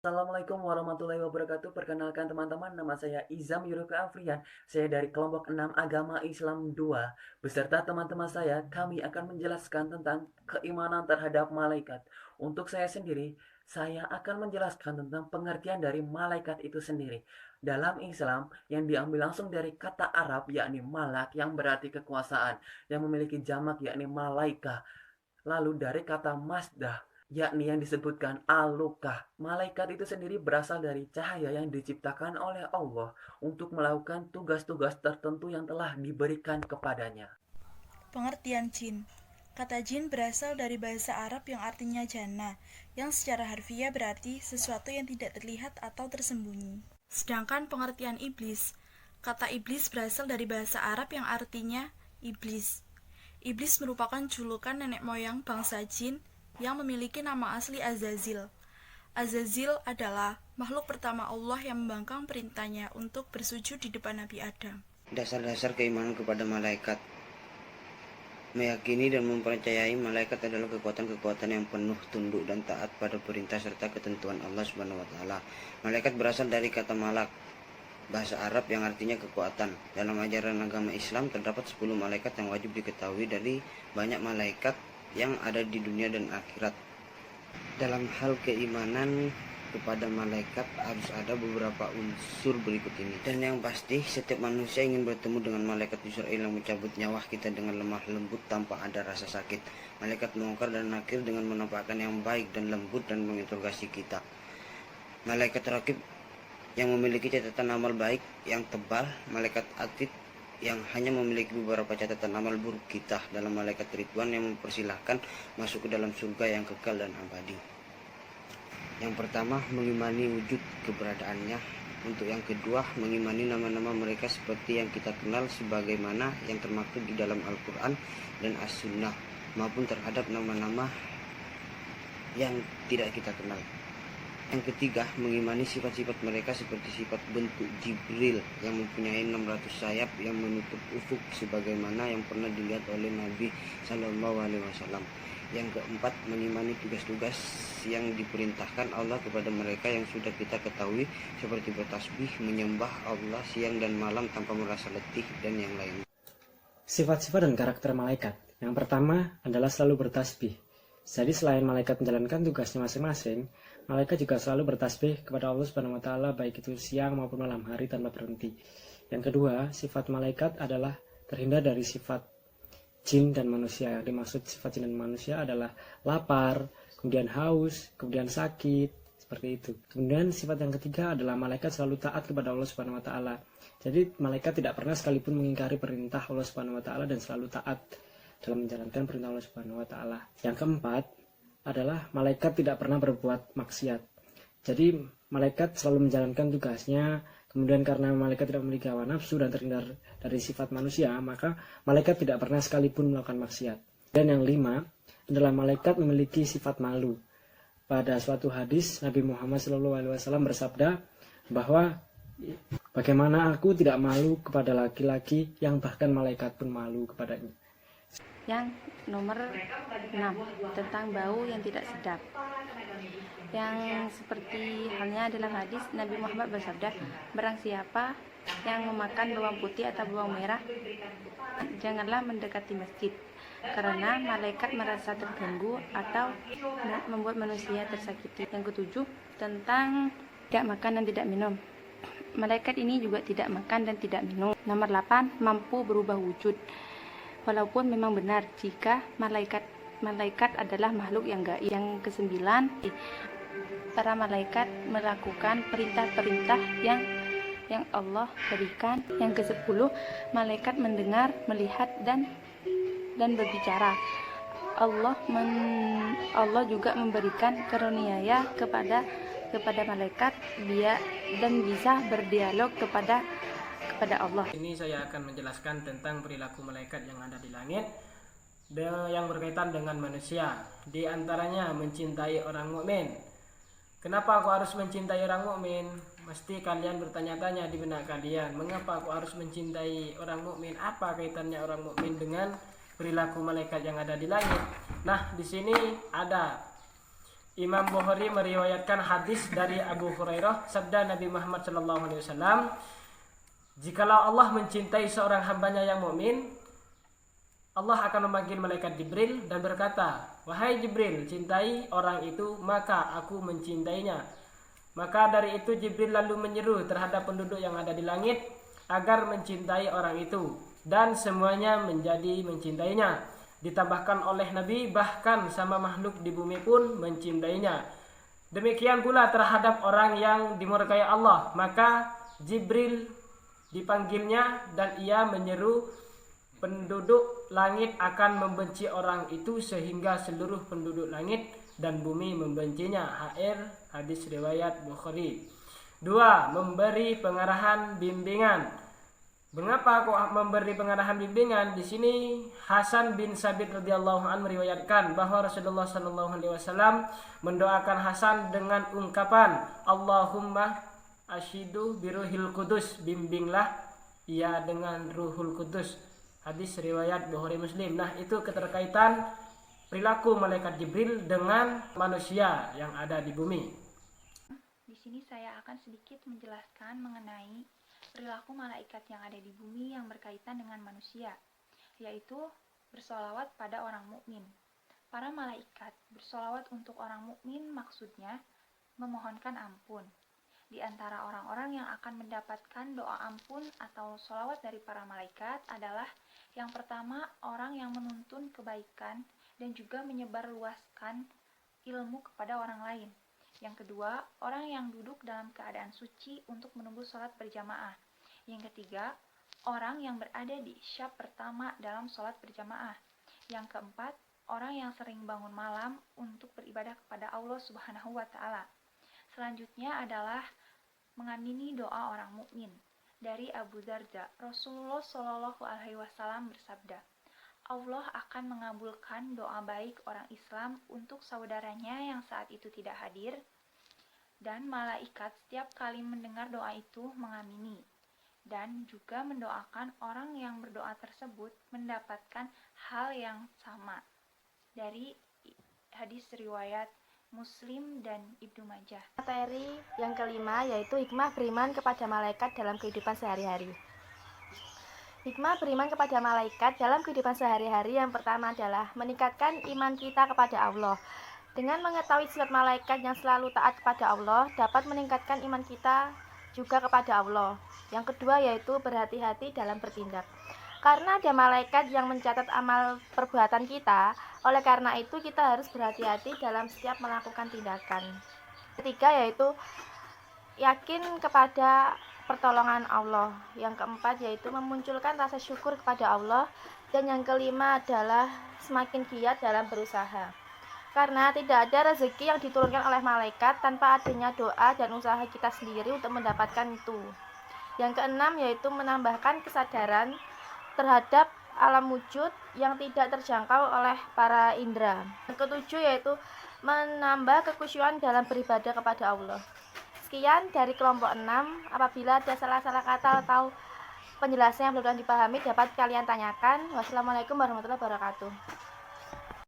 Assalamualaikum warahmatullahi wabarakatuh. Perkenalkan teman-teman, nama saya Izam Yuruka Afrian. Saya dari kelompok 6 Agama Islam 2. Beserta teman-teman saya, kami akan menjelaskan tentang keimanan terhadap malaikat. Untuk saya sendiri, saya akan menjelaskan tentang pengertian dari malaikat itu sendiri. Dalam Islam, yang diambil langsung dari kata Arab, yakni malak, yang berarti kekuasaan, yang memiliki jamak, yakni malaika. Lalu dari kata masdah, yakni yang disebutkan alukah. Malaikat itu sendiri berasal dari cahaya yang diciptakan oleh Allah untuk melakukan tugas-tugas tertentu yang telah diberikan kepadanya. Pengertian jin. Kata jin berasal dari bahasa Arab yang artinya jana, yang secara harfiah berarti sesuatu yang tidak terlihat atau tersembunyi. Sedangkan pengertian iblis. Kata iblis berasal dari bahasa Arab yang artinya iblis. Iblis merupakan julukan nenek moyang bangsa jin yang memiliki nama asli Azazil. Azazil adalah makhluk pertama Allah yang membangkang perintahnya untuk bersujud di depan Nabi Adam. Dasar-dasar keimanan kepada malaikat. Meyakini dan mempercayai malaikat adalah kekuatan-kekuatan yang penuh tunduk dan taat pada perintah serta ketentuan Allah Subhanahu wa taala. Malaikat berasal dari kata malak, bahasa Arab yang artinya kekuatan. Dalam ajaran agama Islam terdapat 10 malaikat yang wajib diketahui dari banyak malaikat yang ada di dunia dan akhirat. Dalam hal keimanan kepada malaikat harus ada beberapa unsur berikut ini. Dan yang pasti, setiap manusia ingin bertemu dengan malaikat Israel yang mencabut nyawa kita dengan lemah lembut tanpa ada rasa sakit. Malaikat mungkar dan nakir dengan menampakkan yang baik dan lembut dan menginterogasi kita. Malaikat rakib yang memiliki catatan amal baik yang tebal. Malaikat atid yang hanya memiliki beberapa catatan amal buruk kita. Dalam malaikat Ridwan yang mempersilahkan masuk ke dalam surga yang kekal dan abadi. Yang pertama, mengimani wujud keberadaannya. Untuk yang kedua, mengimani nama-nama mereka seperti yang kita kenal sebagaimana yang termaktub di dalam Al-Quran dan As-Sunnah, maupun terhadap nama-nama yang tidak kita kenal. Yang ketiga, mengimani sifat-sifat mereka seperti sifat bentuk Jibril yang mempunyai 600 sayap yang menutup ufuk sebagaimana yang pernah dilihat oleh Nabi Shallallahu Alaihi Wasallam. Yang keempat, mengimani tugas-tugas yang diperintahkan Allah kepada mereka yang sudah kita ketahui seperti bertasbih, menyembah Allah siang dan malam tanpa merasa letih, dan yang lainnya. Sifat-sifat dan karakter malaikat. Yang pertama adalah selalu bertasbih. Jadi selain malaikat menjalankan tugasnya masing-masing, malaikat juga selalu bertasbih kepada Allah Subhanahu wa taala baik itu siang maupun malam hari tanpa berhenti. Yang kedua, sifat malaikat adalah terhindar dari sifat jin dan manusia. Yang dimaksud sifat jin dan manusia adalah lapar, kemudian haus, kemudian sakit, seperti itu. Kemudian sifat yang ketiga adalah malaikat selalu taat kepada Allah Subhanahu wa taala. Jadi malaikat tidak pernah sekalipun mengingkari perintah Allah Subhanahu wa taala dan selalu taat dalam menjalankan perintah Allah Subhanahu wa taala. Yang keempat adalah malaikat tidak pernah berbuat maksiat. Jadi malaikat selalu menjalankan tugasnya. Kemudian karena malaikat tidak memiliki hawa nafsu dan terhindar dari sifat manusia, maka malaikat tidak pernah sekalipun melakukan maksiat. Dan yang lima adalah malaikat memiliki sifat malu. Pada suatu hadis Nabi Muhammad SAW bersabda bahwa bagaimana aku tidak malu kepada laki-laki yang bahkan malaikat pun malu kepadanya. Yang nomor 6 tentang bau yang tidak sedap. Yang seperti halnya dalam hadis Nabi Muhammad bersabda, barang siapa yang memakan bawang putih atau bawang merah, janganlah mendekati masjid, karena malaikat merasa terganggu atau membuat manusia tersakiti. Yang ketujuh, tentang tidak makan dan tidak minum. Malaikat ini juga tidak makan dan tidak minum. Nomor 8, mampu berubah wujud. Walaupun memang benar jika malaikat adalah makhluk yang gaib. Yang kesembilan, para malaikat melakukan perintah-perintah yang Allah berikan. Yang ke-10, malaikat mendengar, melihat dan berbicara. Allah juga memberikan karunia kepada malaikat dan bisa berdialog kepada Allah. Ini saya akan menjelaskan tentang perilaku malaikat yang ada di langit yang berkaitan dengan manusia. Di antaranya mencintai orang mukmin. Kenapa aku harus mencintai orang mukmin? Mesti kalian bertanya-tanya di benak kalian, mengapa aku harus mencintai orang mukmin? Apa kaitannya orang mukmin dengan perilaku malaikat yang ada di langit? Nah, di sini ada Imam Bukhari meriwayatkan hadis dari Abu Hurairah, sabda Nabi Muhammad SAW, jikalau Allah mencintai seorang hambanya yang mukmin, Allah akan memanggil malaikat Jibril dan berkata, "Wahai Jibril, cintai orang itu, maka aku mencintainya." Maka dari itu Jibril lalu menyeru terhadap penduduk yang ada di langit agar mencintai orang itu, dan semuanya menjadi mencintainya. Ditambahkan oleh Nabi, bahkan sama makhluk di bumi pun mencintainya. Demikian pula terhadap orang yang dimurkai Allah, maka Jibril dipanggilnya dan ia menyeru penduduk langit akan membenci orang itu sehingga seluruh penduduk langit dan bumi membencinya. Hadis riwayat Bukhari. 2. Memberi pengarahan bimbingan. Mengapa kok memberi pengarahan bimbingan? Di sini Hasan bin Sabit radhiyallahu anhu meriwayatkan bahwa Rasulullah sallallahu alaihi wasallam mendoakan Hasan dengan ungkapan, Allahumma ashidu biruhil kudus, bimbinglah ia dengan ruhul kudus. Hadis riwayat Bukhari Muslim. Nah, itu keterkaitan perilaku malaikat Jibril dengan manusia yang ada di bumi. Di sini saya akan sedikit menjelaskan mengenai perilaku malaikat yang ada di bumi yang berkaitan dengan manusia, yaitu bersolawat pada orang mukmin. Para malaikat bersolawat untuk orang mukmin maksudnya memohonkan ampun. Di antara orang-orang yang akan mendapatkan doa ampun atau solawat dari para malaikat adalah yang pertama, orang yang menuntun kebaikan dan juga menyebarluaskan ilmu kepada orang lain. Yang kedua, orang yang duduk dalam keadaan suci untuk menunggu sholat berjamaah. Yang ketiga, orang yang berada di syaf pertama dalam sholat berjamaah. Yang keempat, orang yang sering bangun malam untuk beribadah kepada Allah Subhanahu wa Ta'ala. Selanjutnya adalah mengamini doa orang mukmin. Dari Abu Darda, Rasulullah Shallallahu Alaihi Wasallam bersabda, Allah akan mengabulkan doa baik orang Islam untuk saudaranya yang saat itu tidak hadir, dan malaikat setiap kali mendengar doa itu mengamini, dan juga mendoakan orang yang berdoa tersebut mendapatkan hal yang sama. Dari hadis riwayat Muslim dan Ibnu Majah. Materi yang kelima yaitu hikmah beriman kepada malaikat dalam kehidupan sehari-hari. Hikmah beriman kepada malaikat dalam kehidupan sehari-hari yang pertama adalah meningkatkan iman kita kepada Allah. Dengan mengetahui sifat malaikat yang selalu taat kepada Allah, dapat meningkatkan iman kita juga kepada Allah. Yang kedua yaitu berhati-hati dalam bertindak. Karena ada malaikat yang mencatat amal perbuatan kita, oleh karena itu kita harus berhati-hati dalam setiap melakukan tindakan. Ketiga yaitu yakin kepada pertolongan Allah. Yang keempat yaitu memunculkan rasa syukur kepada Allah. Dan yang kelima adalah semakin giat dalam berusaha. Karena tidak ada rezeki yang diturunkan oleh malaikat tanpa adanya doa dan usaha kita sendiri untuk mendapatkan itu. Yang keenam yaitu menambahkan kesadaran terhadap alam wujud yang tidak terjangkau oleh para indera. Yang ketujuh yaitu menambah kekhusyuan dalam beribadah kepada Allah. Sekian dari kelompok 6. Apabila ada salah-salah kata atau penjelasan yang belum dipahami dapat kalian tanyakan. Wassalamualaikum warahmatullahi wabarakatuh.